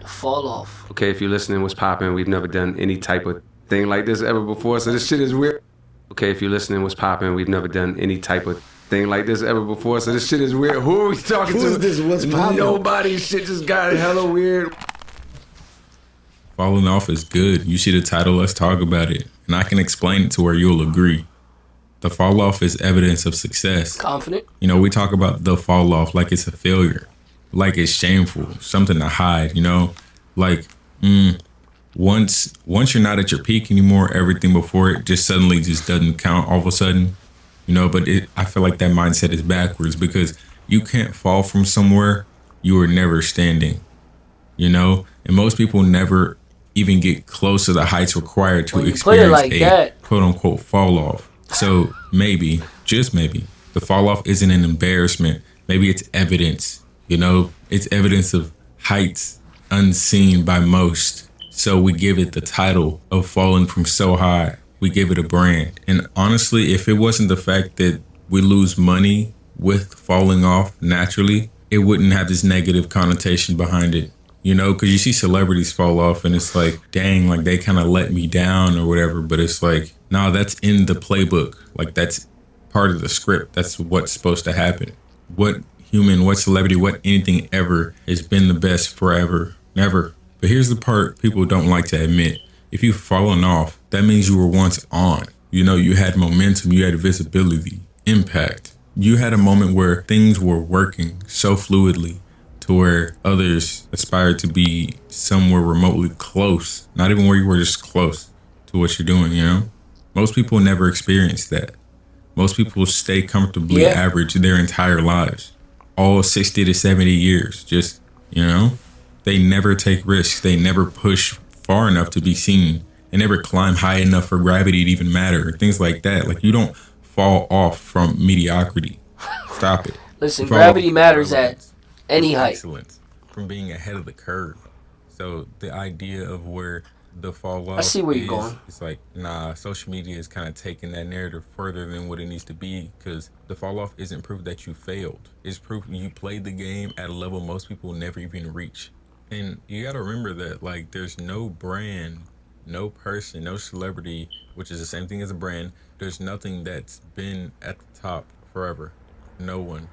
Fall off. Okay, if you're listening, what's poppin'? We've never done any type of thing like this ever before, so this shit is weird. Okay, if you're listening, what's poppin'? We've never done any type of thing like this ever before, so this shit is weird. Who are we talking Who to? is this? What's poppin'? Nobody. Shit just got hella weird. Falling off is good. You see the title, let's talk about it. And I can explain it to where you'll agree. The fall off is evidence of success. Confident. You know, we talk about the fall off like it's a failure, like it's shameful, something to hide, you know? Like, once you're not at your peak anymore, everything before it just suddenly just doesn't count all of a sudden, you know? But I feel like that mindset is backwards because you can't fall from somewhere you were never standing, you know? And most people never even get close to the heights required to When you experience put it like a that. quote unquote fall off. So maybe, just maybe, the fall off isn't an embarrassment. Maybe it's evidence, you know? It's evidence of heights unseen by most. So we give it the title of falling from so high. We give it a brand. And honestly, if it wasn't the fact that we lose money with falling off naturally, it wouldn't have this negative connotation behind it. You know, because you see celebrities fall off and it's like, dang, like they kind of let me down or whatever. But it's like, no, that's in the playbook. Like that's part of the script. That's what's supposed to happen. What human, what celebrity, what anything ever has been the best forever? Never. But here's the part people don't like to admit. If you've fallen off, that means you were once on. You know, you had momentum, you had visibility, impact. You had a moment where things were working so fluidly to where others aspire to be somewhere remotely close, not even where you were, just close to what you're doing, you know? Most people never experience that. Most people stay comfortably average their entire lives, all 60 to 70 years, just, you know? They never take risks. They never push far enough to be seen. They never climb high enough for gravity to even matter, things like that. Like, you don't fall off from mediocrity. Stop it. Listen, You fall gravity off matters from at any height. excellence, from being ahead of the curve. So the idea of where the fall off I see where you're is, going. it's like, nah, social media is kind of taking that narrative further than what it needs to be, because the fall off isn't proof that you failed. It's proof you played the game at a level most people never even reach. And you got to remember that, like, there's no brand, no person, no celebrity, which is the same thing as a brand. There's nothing that's been at the top forever. No one.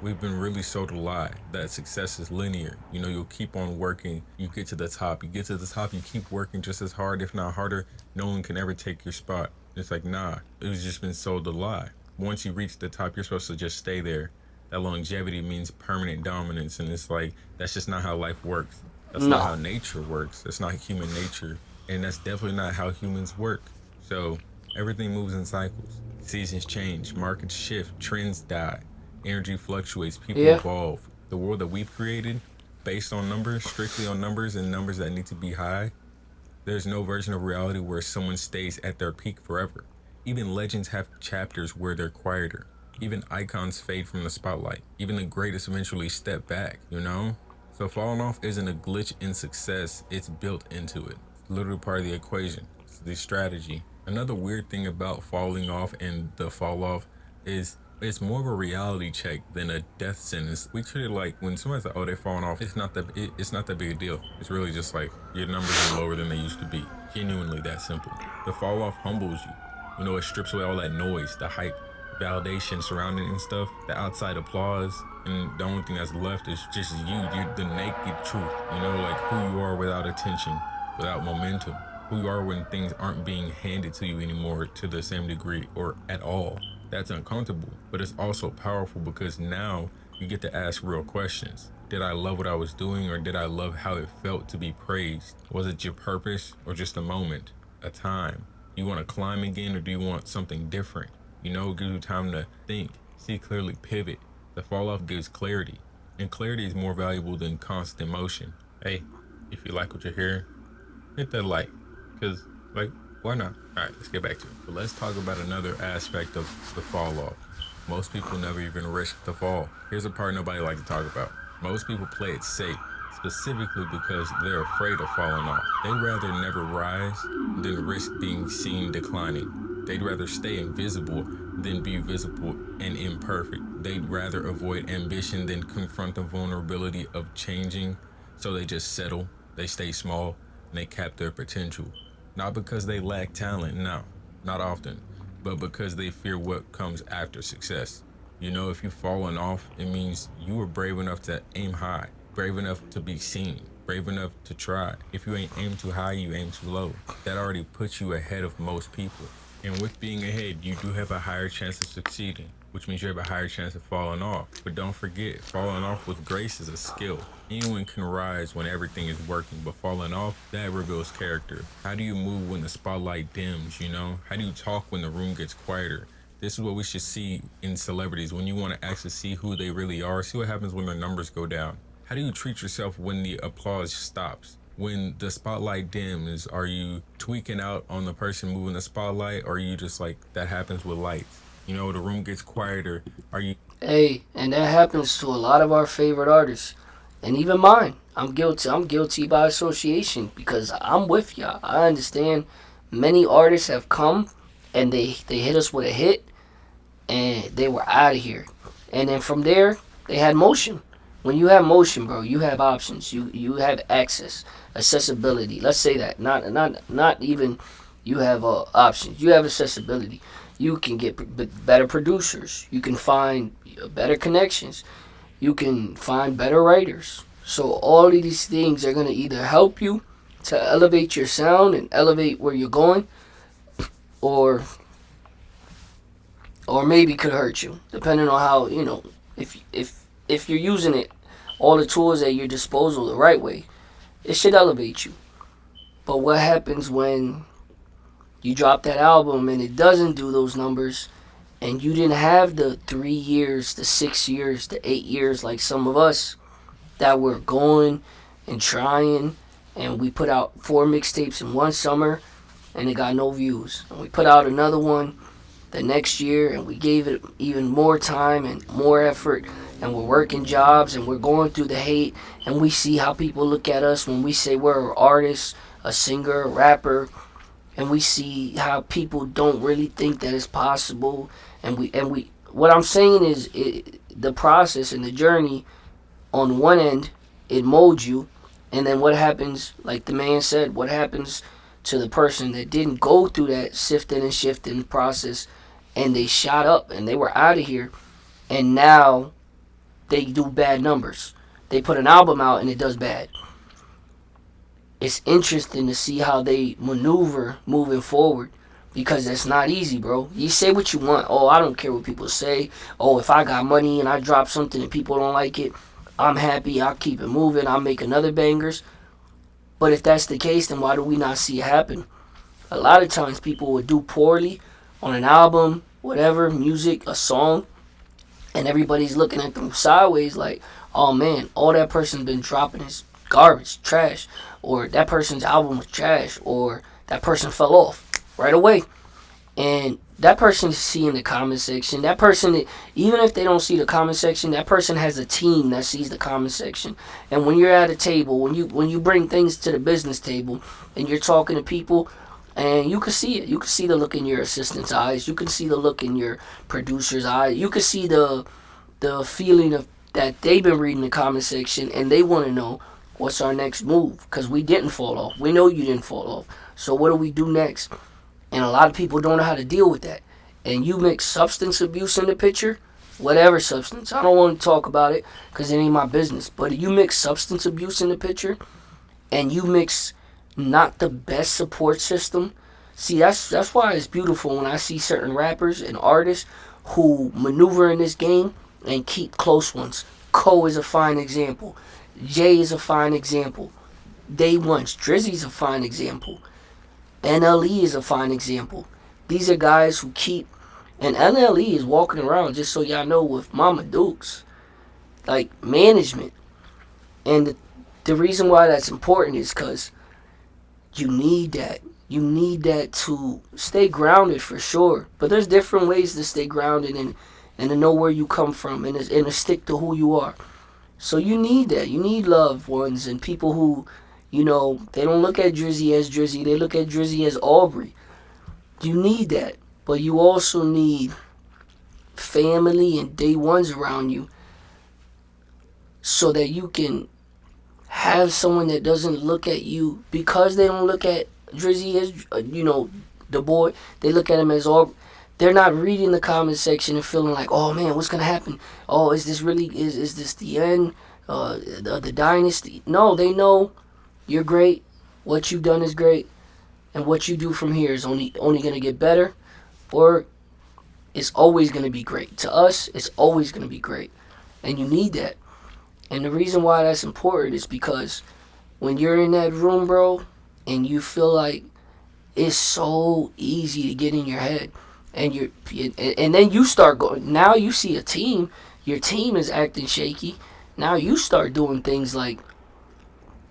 We've been really sold a lie that success is linear. You know, you'll keep on working, you get to the top. You get to the top, you keep working just as hard, if not harder. No one can ever take your spot. It's like, nah, it was just been sold a lie. Once you reach the top, you're supposed to just stay there. That longevity means permanent dominance, and it's like, that's just not how life works. That's not how nature works. That's not human nature, and that's definitely not how humans work. So everything moves in cycles. Seasons change, markets shift, trends die, energy fluctuates, people evolve. The world that we've created, based on numbers, strictly on numbers and numbers that need to be high, there's no version of reality where someone stays at their peak forever. Even legends have chapters where they're quieter. Even icons fade from the spotlight. Even the greatest eventually step back, you know? So falling off isn't a glitch in success, it's built into it. It's literally part of the equation. It's the strategy. Another weird thing about falling off and the fall off is it's more of a reality check than a death sentence. We treat it like when somebody's like, oh, they're falling off, it's not that big a deal. It's really just like your numbers are lower than they used to be. Genuinely that simple. The fall off humbles you. You know, it strips away all that noise, the hype, validation surrounding it and stuff, the outside applause, and the only thing that's left is just you're the naked truth, you know, like who you are without attention, without momentum, who you are when things aren't being handed to you anymore to the same degree or at all. That's uncomfortable, but it's also powerful because now you get to ask real questions. Did I love what I was doing, or did I love how it felt to be praised? Was it your purpose or just a moment, a time? You want to climb again, or do you want something different? You know, it gives you time to think, see clearly, pivot. The fall off gives clarity, and clarity is more valuable than constant motion. Hey, if you like what you're hearing, hit that like, because, like, why not? All right, let's get back to it. But let's talk about another aspect of the fall off. Most people never even risk the fall. Here's a part nobody likes to talk about. Most people play it safe, specifically because they're afraid of falling off. They'd rather never rise than risk being seen declining. They'd rather stay invisible than be visible and imperfect. They'd rather avoid ambition than confront the vulnerability of changing, so they just settle. They stay small and they cap their potential. Not because they lack talent, no, not often, but because they fear what comes after success. You know, if you've fallen off, it means you were brave enough to aim high, brave enough to be seen, brave enough to try. If you ain't aim too high, you aim too low. That already puts you ahead of most people. And with being ahead, you do have a higher chance of succeeding, which means you have a higher chance of falling off. But don't forget, falling off with grace is a skill. Anyone can rise when everything is working, but falling off, that reveals character. How do you move when the spotlight dims, you know? How do you talk when the room gets quieter? This is what we should see in celebrities. When you want to actually see who they really are, see what happens when their numbers go down. How do you treat yourself when the applause stops? When the spotlight dims, are you tweaking out on the person moving the spotlight, or are you just like, that happens with lights? You know, the room gets quieter. Are you... Hey, and that happens to a lot of our favorite artists. And even mine. I'm guilty. I'm guilty by association because I'm with y'all. I understand many artists have come and they hit us with a hit and they were out of here. And then from there, they had motion. When you have motion, bro, you have options. You have access, accessibility. Let's say that. Not even you have options. You have accessibility. You can get better producers. You can find better connections. You can find better writers. So all of these things are going to either help you to elevate your sound and elevate where you're going, or maybe could hurt you, depending on how, you know, if you're using it, all the tools at your disposal the right way, it should elevate you. But what happens when you drop that album and it doesn't do those numbers, and you didn't have the 3 years, the 6 years, the 8 years like some of us that were going and trying, and we put out 4 mixtapes in one summer and it got no views. And we put out another one the next year and we gave it even more time and more effort, and we're working jobs and we're going through the hate, and we see how people look at us when we say we're an artist, a singer, a rapper, and we see how people don't really think that it's possible. And we what I'm saying is the process and the journey, on one end, it molds you, and then what happens, like the man said, what happens to the person that didn't go through that sifting and shifting process, and they shot up and they were out of here, and now they do bad numbers. They put an album out and it does bad. It's interesting to see how they maneuver moving forward, because it's not easy, bro. You say what you want. Oh, I don't care what people say. Oh, if I got money and I drop something and people don't like it, I'm happy. I'll keep it moving. I'll make another bangers. But if that's the case, then why do we not see it happen? A lot of times people would do poorly on an album, whatever, music, a song, and everybody's looking at them sideways like, oh man, all that person's been dropping is garbage, trash, or that person's album was trash, or that person fell off right away. And that person see in the comment section, that person, even if they don't see the comment section, that person has a team that sees the comment section. And when you're at a table, when you bring things to the business table and you're talking to people, and you can see it, you can see the look in your assistant's eyes, you can see the look in your producer's eyes, you can see the feeling of that they've been reading the comment section and they want to know what's our next move, because we didn't fall off. We know you didn't fall off. So what do we do next? And a lot of people don't know how to deal with that. And you mix substance abuse in the picture, whatever substance. I don't want to talk about it because it ain't my business. But you mix substance abuse in the picture, and you mix not the best support system. See, that's why it's beautiful when I see certain rappers and artists who maneuver in this game and keep close ones. Cole is a fine example. Jay is a fine example. Day Ones, Drizzy's a fine example. NLE is a fine example. These are guys who keep, and NLE is walking around, just so y'all know, with Mama Dukes, like management. And the reason why that's important is because you need that. You need that to stay grounded for sure. But there's different ways to stay grounded and to know where you come from and to stick to who you are. So you need that. You need loved ones and people who, you know, they don't look at Drizzy as Drizzy. They look at Drizzy as Aubrey. You need that. But you also need family and day ones around you so that you can have someone that doesn't look at you because they don't look at Drizzy as the boy. They look at him as all. They're not reading the comment section and feeling like, oh man, what's gonna happen? Oh, is this really is this the end? The dynasty? No, they know you're great. What you've done is great, and what you do from here is only gonna get better, or it's always gonna be great. To us, it's always gonna be great, and you need that. And the reason why that's important is because when you're in that room, bro, and you feel like it's so easy to get in your head, and then you start going. Now you see a team, your team is acting shaky. Now you start doing things like,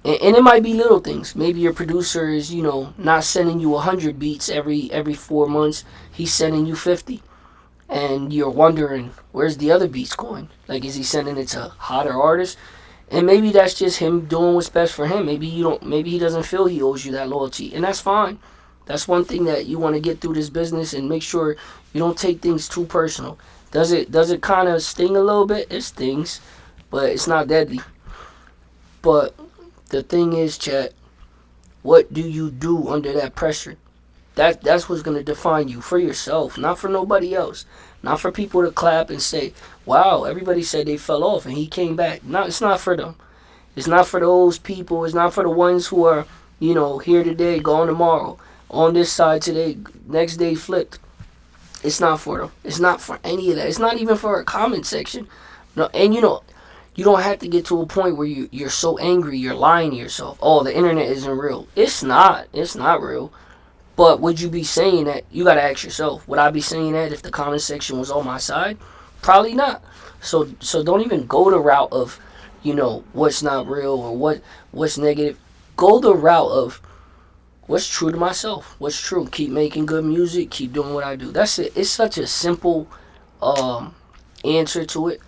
and it might be little things. Maybe your producer is, not sending you 100 beats every 4 months. He's sending you 50, and you're wondering where's the other beats going. Like, is he sending it to hotter artists? And maybe that's just him doing what's best for him. Maybe he doesn't feel he owes you that loyalty, and that's fine. That's one thing that you want to get through this business and make sure you don't take things too personal. Does it kind of sting a little bit? It stings, but it's not deadly. But the thing is, chat, what do you do under that pressure? That's what's gonna define you for yourself, not for nobody else. Not for people to clap and say, wow, everybody said they fell off and he came back. No, it's not for them. It's not for those people. It's not for the ones who are, here today, gone tomorrow. On this side today, next day flipped. It's not for them. It's not for any of that. It's not even for a comment section. No, and you don't have to get to a point where you're so angry you're lying to yourself. Oh, the internet isn't real. It's not. It's not real. But would you be saying that? You gotta ask yourself. Would I be saying that if the comment section was on my side? Probably not. So don't even go the route of, what's not real or what's negative. Go the route of what's true to myself. What's true. Keep making good music. Keep doing what I do. That's it. It's such a simple answer to it.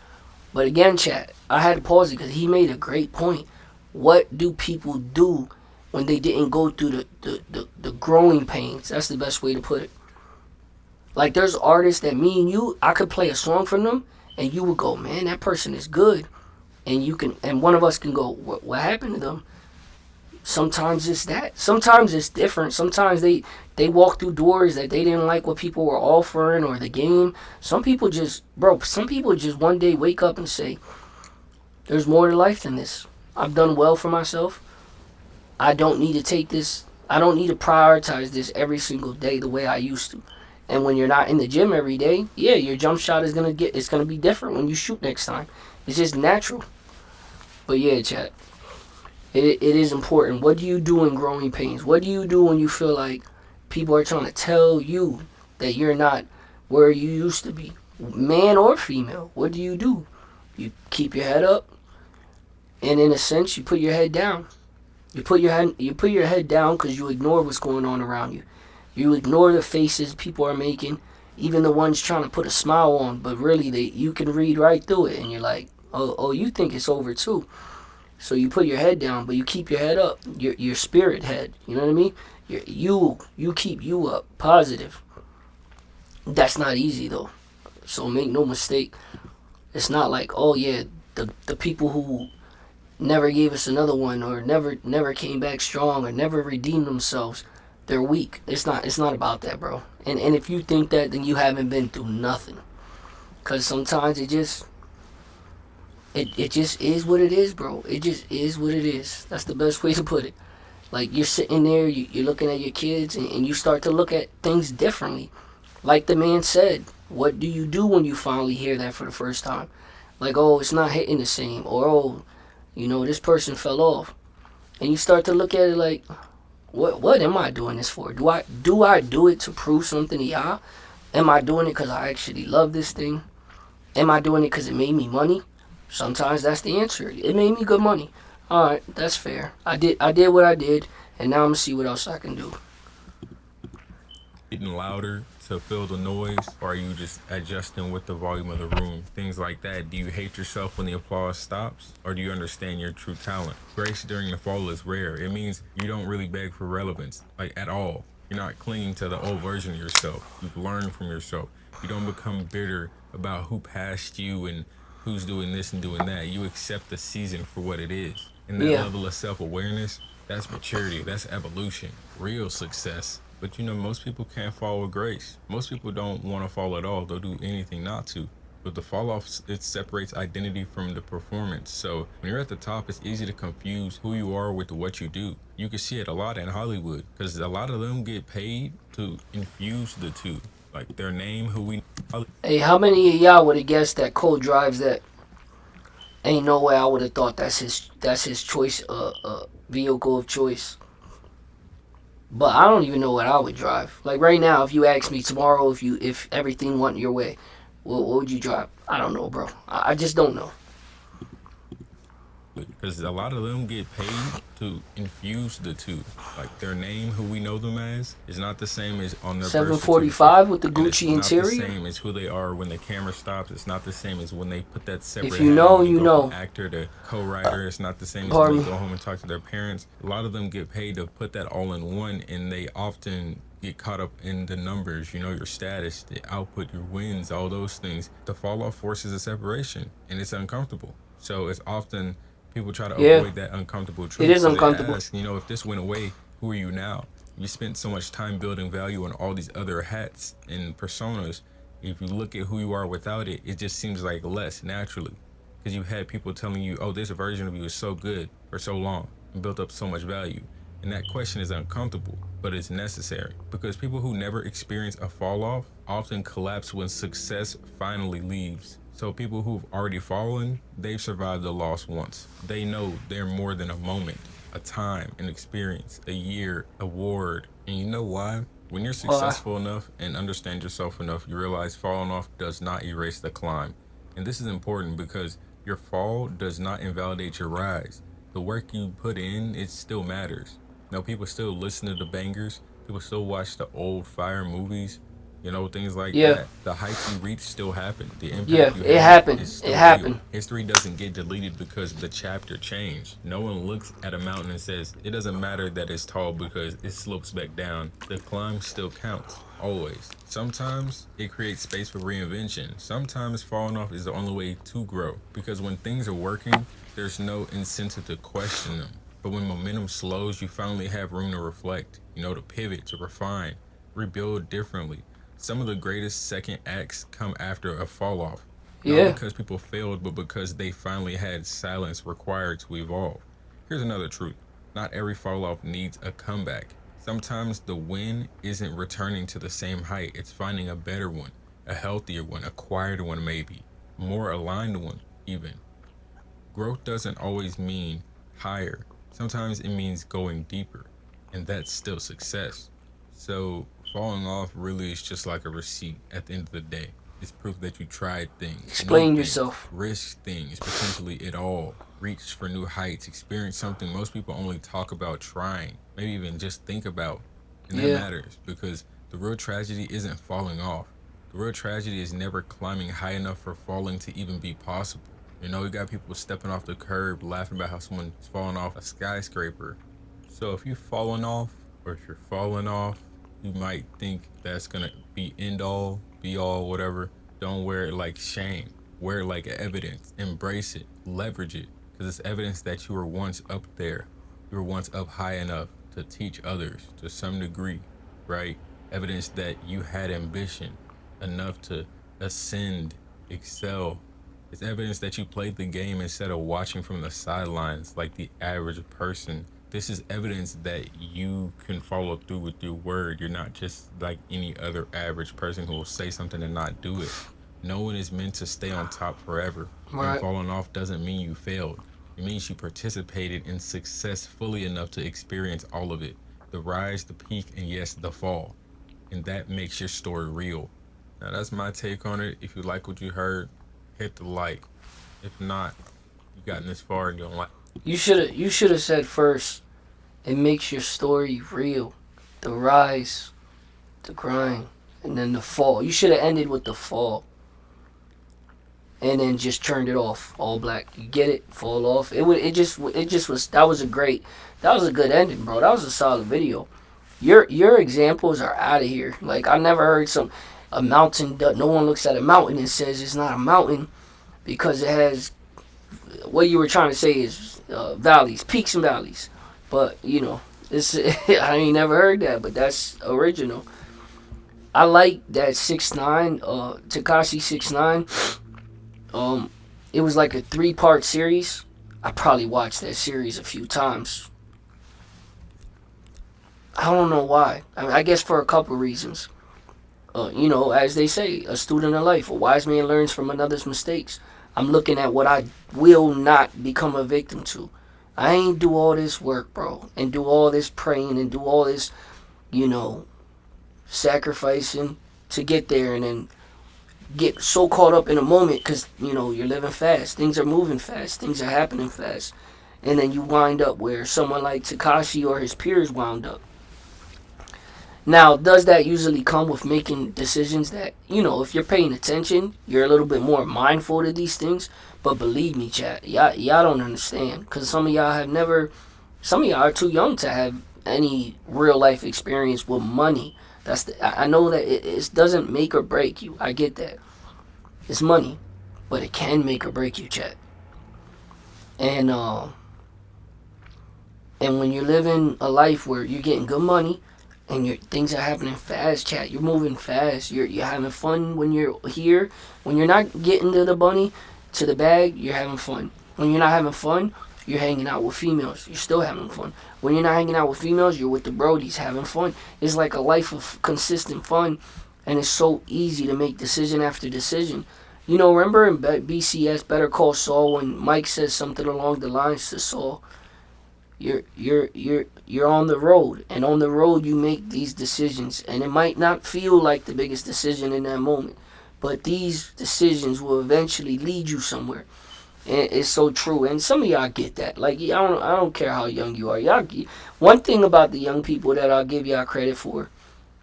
But again, chat, I had to pause it because he made a great point. What do people do when they didn't go through the growing pains? That's the best way to put it. Like, there's artists that me and you, I could play a song from them, and you would go, man, that person is good. And one of us can go, what happened to them? Sometimes it's that. Sometimes it's different. Sometimes they walk through doors that they didn't like what people were offering or the game. Some people just one day wake up and say, there's more to life than this. I've done well for myself. I don't need to take this. I don't need to prioritize this every single day the way I used to. And when you're not in the gym every day, yeah, your jump shot is gonna be different when you shoot next time. It's just natural. But yeah, chat. It is important. What do you do in growing pains? What do you do when you feel like people are trying to tell you that you're not where you used to be? Man or female, what do? You keep your head up, and in a sense, you put your head down. You put your head down because you ignore what's going on around you. You ignore the faces people are making, even the ones trying to put a smile on, but really you can read right through it, and you're like, oh, you think it's over too. So you put your head down, but you keep your head up, your spirit head. You know what I mean? You keep you up, positive. That's not easy though. So make no mistake. It's not like, oh yeah, the people who never gave us another one or never came back strong or never redeemed themselves, they're weak. It's not about that, bro. And if you think that, then you haven't been through nothing. Cause sometimes it just is what it is, bro. It just is what it is. That's the best way to put it. Like, you're sitting there, you're looking at your kids, and you start to look at things differently. Like the man said, what do you do when you finally hear that for the first time? Like, oh, it's not hitting the same. Or, oh, this person fell off. And you start to look at it like, what am I doing this for? Do I do it to prove something to y'all? Am I doing it because I actually love this thing? Am I doing it because it made me money? Sometimes that's the answer. It made me good money. All right, that's fair. I did what I did, and now I'm gonna see what else I can do. Getting louder to fill the noise, or are you just adjusting with the volume of the room? Things like that. Do you hate yourself when the applause stops, or do you understand your true talent? Grace during the fall is rare. It means you don't really beg for relevance, like, at all. You're not clinging to the old version of yourself. You've learned from yourself. You don't become bitter about who passed you and who's doing this and doing that. You accept the season for what it is. And that Yeah. level of self-awareness, that's maturity, that's evolution, real success. But most people can't fall with grace. Most people don't want to fall at all. They'll do anything not to. But the fall off, it separates identity from the performance. So when you're at the top, it's easy to confuse who you are with what you do. You can see it a lot in Hollywood because a lot of them get paid to infuse the two, like their name, who we. Hey, how many of y'all would have guessed that Cole drives that? Ain't no way I would have thought that's his choice, vehicle of choice. But I don't even know what I would drive. Like right now, if you ask me tomorrow if everything went your way, what would you drive? I don't know, bro. I just don't know. Because a lot of them get paid to infuse the two. Like their name, who we know them as, is not the same as on their birth 745 with the certificate. And Gucci it's not the interior. same as who they are when the camera stops. It's not the same as when they put that separate. If you know, when they you go know. from actor to co-writer. It's not the same as Pardon when me. they go home and talk to their parents. A lot of them get paid to put that all in one, and they often get caught up in the numbers, your status, the output, your wins, all those things. The fall off forces a separation, and it's uncomfortable. So it's often people try to Yeah. avoid that uncomfortable truth. It is So they uncomfortable. ask, if this went away, who are you now? You spent so much time building value on all these other hats and personas. If you look at who you are without it, it just seems like less naturally. Because you had people telling you, oh, this version of you is so good for so long and built up so much value. And that question is uncomfortable, but it's necessary. Because people who never experience a fall off often collapse when success finally leaves. So people who've already fallen, they've survived the loss once. They know they're more than a moment, a time, an experience, a year, a award. And you know why? When you're successful enough and understand yourself enough, you realize falling off does not erase the climb. And this is important because your fall does not invalidate your rise. The work you put in, it still matters. People still listen to the bangers. People still watch the old fire movies. Things like Yeah. that. The heights you reach still happen. The impact Yeah, you it have happened. is It still happened. real. History doesn't get deleted because the chapter changed. No one looks at a mountain and says, it doesn't matter that it's tall because it slopes back down. The climb still counts. Always. Sometimes it creates space for reinvention. Sometimes falling off is the only way to grow. Because when things are working, there's no incentive to question them. But when momentum slows, you finally have room to reflect, to pivot, to refine, rebuild differently. Some of the greatest second acts come after a fall off. Yeah. Not because people failed, but because they finally had silence required to evolve. Here's another truth. Not every fall off needs a comeback. Sometimes the win isn't returning to the same height, it's finding a better one, a healthier one, a quieter one maybe, more aligned one even. Growth doesn't always mean higher. Sometimes it means going deeper, and that's still success. So falling off really is just like a receipt at the end of the day. It's proof that you tried things, Explain new yourself. things, risked things, potentially it all, reached for new heights, experienced something most people only talk about trying, maybe even just think about. And that Yeah. matters because the real tragedy isn't falling off. The real tragedy is never climbing high enough for falling to even be possible. You got people stepping off the curb, laughing about how someone's falling off a skyscraper. So if you've fallen off, or if you're falling off, you might think that's gonna be end all, be all, whatever. Don't wear it like shame. Wear it like evidence. Embrace it. Leverage it. Because it's evidence that you were once up there. You were once up high enough to teach others to some degree, right? Evidence that you had ambition enough to ascend, excel. It's evidence that you played the game instead of watching from the sidelines like the average person. This is evidence that you can follow through with your word. You're not just like any other average person who will say something and not do it. No one is meant to stay on top forever. Right. And falling off doesn't mean you failed. It means you participated in success fully enough to experience all of it. The rise, the peak, and yes, the fall. And that makes your story real. Now that's my take on it. If you like what you heard, hit the like. If not, you gotten this far and you don't like. You should have said first. It makes your story real. The rise, the grind, and then the fall. You should have ended with the fall. And then just turned it off, all black. You get it? Fall off. It just was. That was a good ending, bro. That was a solid video. Your examples are out of here. Like I never heard a mountain. No one looks at a mountain and says it's not a mountain because it has. What you were trying to say is valleys, peaks and valleys. But it's I ain't never heard that, but that's original. I like that 6ix9ine, Tekashi 6ix9ine. It was like a 3-part series. I probably watched that series a few times. I don't know why. I guess for a couple reasons. As they say, a student of life, a wise man learns from another's mistakes. I'm looking at what I will not become a victim to. I ain't do all this work, bro, and do all this praying and do all this, sacrificing to get there, and then get so caught up in a moment because, you're living fast. Things are moving fast. Things are happening fast. And then you wind up where someone like Tekashi or his peers wound up. Now, does that usually come with making decisions that, if you're paying attention, you're a little bit more mindful to these things? But believe me, chat, y'all don't understand. Because some of y'all are too young to have any real life experience with money. I know that it doesn't make or break you. I get that. It's money. But it can make or break you, chat. And when you're living a life where you're getting good money, and things are happening fast, chat. You're moving fast. You're having fun when you're here. When you're not getting to the bag, you're having fun. When you're not having fun, you're hanging out with females. You're still having fun. When you're not hanging out with females, you're with the brodies having fun. It's like a life of consistent fun, and it's so easy to make decision after decision. Remember in BCS, Better Call Saul, when Mike says something along the lines to Saul, you're on the road, and on the road you make these decisions, and it might not feel like the biggest decision in that moment, but these decisions will eventually lead you somewhere. And it's so true, and some of y'all get that. Like, I don't care how young you are. One thing about the young people that I'll give y'all credit for,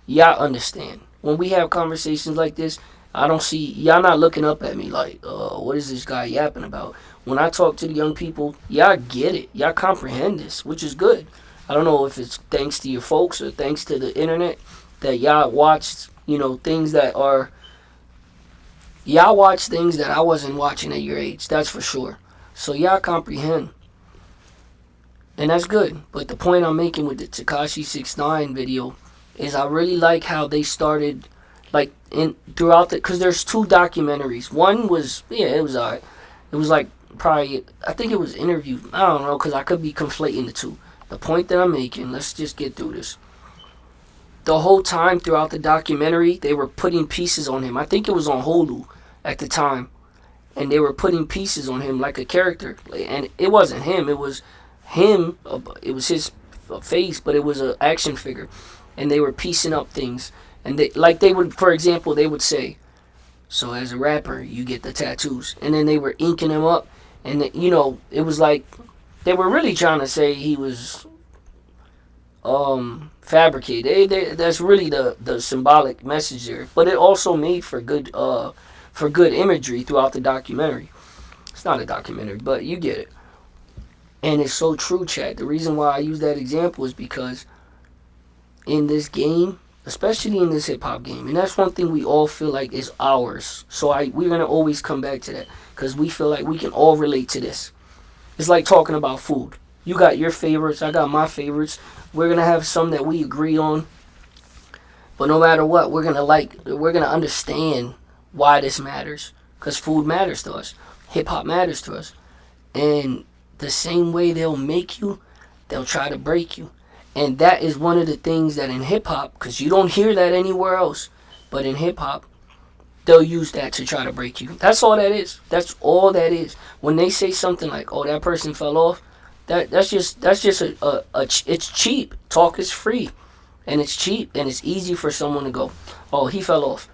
y'all understand. When we have conversations like this, I don't see y'all not looking up at me like, what is this guy yapping about? When I talk to the young people, y'all get it. Y'all comprehend this, which is good. I don't know if it's thanks to your folks or thanks to the internet that y'all watched, things that are... Y'all watch things that I wasn't watching at your age, that's for sure. So y'all comprehend. And that's good. But the point I'm making with the Tekashi 6ix9ine video is I really like how they started, like, throughout because there's 2 documentaries. One was, it was alright. It was like, probably, I think it was interviewed. I don't know, because I could be conflating the two. The point that I'm making, let's just get through this. The whole time throughout the documentary, they were putting pieces on him. I think it was on Hulu at the time. And they were putting pieces on him like a character. And it wasn't him. It was him. It was his face, but it was an action figure. And they were piecing up things. And they would, for example, they would say, so as a rapper, you get the tattoos. And then they were inking him up. And, it was like, they were really trying to say he was fabricated. That's really the symbolic message there. But it also made for good imagery throughout the documentary. It's not a documentary, but you get it. And it's so true, chat. The reason why I use that example is because in this game, especially in this hip-hop game, and that's one thing we all feel like is ours. So we're going to always come back to that because we feel like we can all relate to this. It's like talking about food. You got your favorites, I got my favorites. We're going to have some that we agree on. But no matter what, we're going to understand why this matters. Because food matters to us. Hip-hop matters to us. And the same way they'll make you, they'll try to break you. And that is one of the things that in hip-hop, because you don't hear that anywhere else, but in hip-hop, they'll use that to try to break you. That's all that is. That's all that is. When they say something like, oh, that person fell off, that's just it's cheap. Talk is free. And it's cheap, and it's easy for someone to go, oh, he fell off.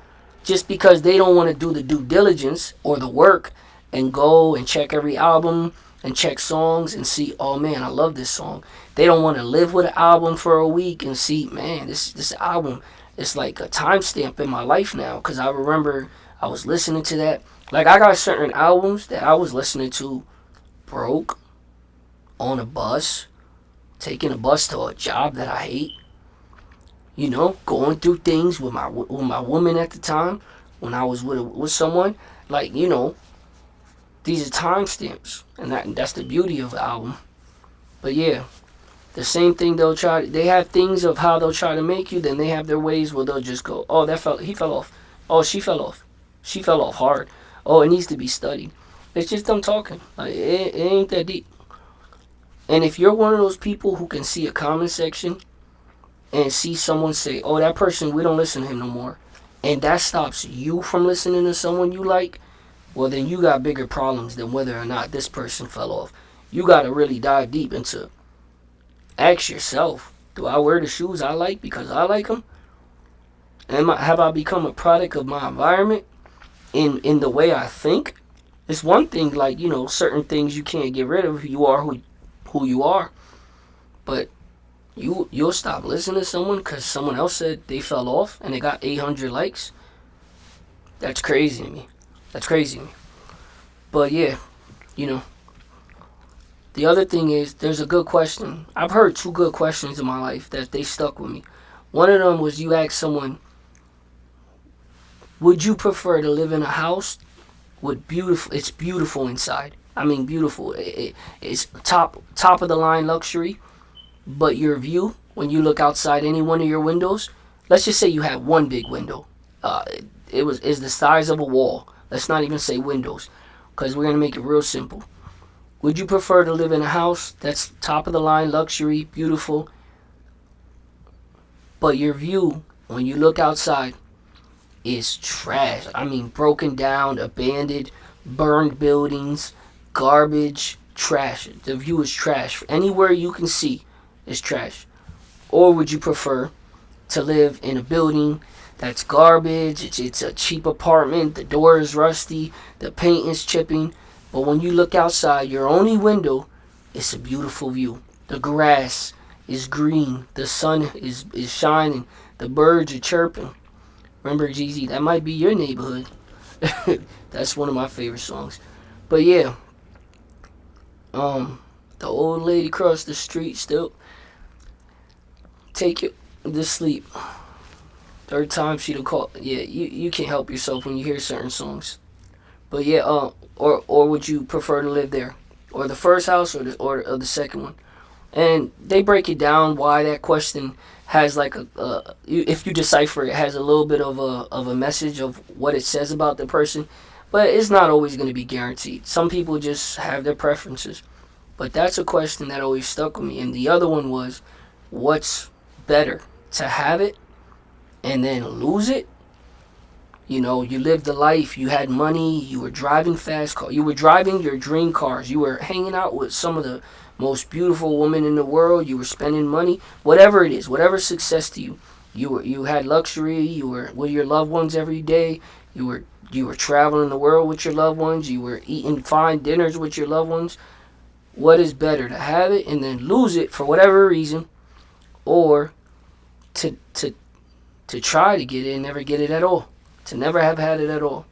Just because they don't want to do the due diligence or the work and go and check every album and check songs and see, oh man, I love this song. They don't want to live with an album for a week and see, man, this album is like a timestamp in my life now. Because I remember I was listening to that. Like, I got certain albums that I was listening to broke, on a bus, taking a bus to a job that I hate. Going through things with my woman at the time when I was with someone. Like, these are timestamps, and that's the beauty of the album. But yeah, the same thing they have things of how they'll try to make you, then they have their ways where they'll just go, oh, he fell off. Oh, she fell off. She fell off hard. Oh, it needs to be studied. It's just them talking. Like, it ain't that deep. And if you're one of those people who can see a comment section and see someone say, oh, that person, we don't listen to him no more, and that stops you from listening to someone you like, well, then you got bigger problems than whether or not this person fell off. You got to really dive deep into, ask yourself, do I wear the shoes I like because I like them? Have I become a product of my environment in the way I think? It's one thing, like, certain things you can't get rid of. You are who you are. But you'll stop listening to someone because someone else said they fell off and they got 800 likes. That's crazy to me. That's crazy to me. But yeah, the other thing is, there's a good question. I've heard 2 good questions in my life that they stuck with me. One of them was, you asked someone, would you prefer to live in a house with it's beautiful inside? I mean, beautiful. It's top of the line luxury, but your view, when you look outside any one of your windows, let's just say you have one big window. Is the size of a wall. Let's not even say windows, because we're going to make it real simple. Would you prefer to live in a house that's top of the line luxury, beautiful, but your view, when you look outside, is trash? I mean, broken down, abandoned, burned buildings, garbage, trash. The view is trash. Anywhere you can see is trash. Or would you prefer to live in a building that's garbage, it's a cheap apartment, the door is rusty, the paint is chipping, but when you look outside, your only window, it's a beautiful view. The grass is green, the sun is shining, the birds are chirping. Remember, Jeezy, that might be your neighborhood. That's one of my favorite songs. But yeah, the old lady across the street still take you to sleep. Third time she'll call. Yeah, you can't help yourself when you hear certain songs. But yeah, or would you prefer to live there, or the first house, or the second one? And they break it down why that question has like if you decipher it, has a little bit of a message of what it says about the person, but it's not always going to be guaranteed. Some people just have their preferences. But that's a question that always stuck with me. And the other one was, what's better, to have it and then lose it? You lived the life, you had money, you were driving fast cars, you were driving your dream cars, you were hanging out with some of the most beautiful women in the world, you were spending money, whatever it is, whatever success to you. You had luxury, you were with your loved ones every day, you were traveling the world with your loved ones, you were eating fine dinners with your loved ones. What is better, to have it and then lose it for whatever reason, or to try to get it and never get it at all? To never have had it at all.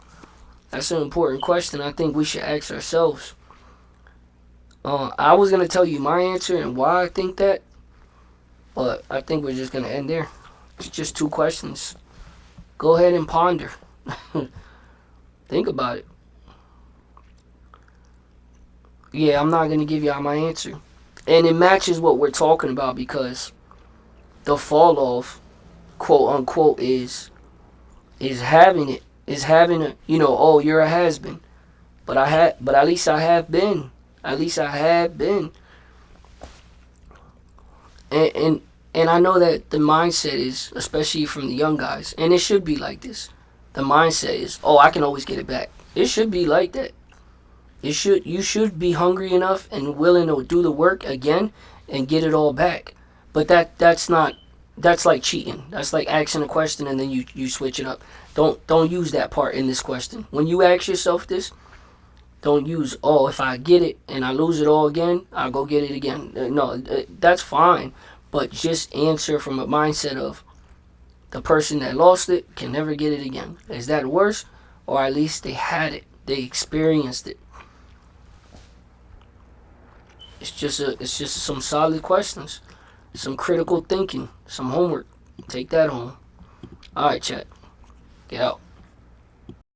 That's an important question I think we should ask ourselves. I was going to tell you my answer and why I think that, but I think we're just going to end there. It's just 2 questions. Go ahead and ponder. Think about it. Yeah, I'm not going to give y'all my answer. And it matches what we're talking about, because the fall off, quote unquote, is having it. Is having a, oh, you're a has-been. But at least I have been. At least I have been. And I know that the mindset is, especially from the young guys, and it should be like this. The mindset is, oh, I can always get it back. It should be like that. You should be hungry enough and willing to do the work again and get it all back. But that's like cheating. That's like asking a question and then you switch it up. Don't use that part in this question. When you ask yourself this, don't use, oh, if I get it and I lose it all again, I'll go get it again. No, that's fine. But just answer from a mindset of, the person that lost it can never get it again. Is that worse? Or at least they had it. They experienced it. It's just some solid questions. Some critical thinking. Some homework. Take that home. Alright, chat. Get out.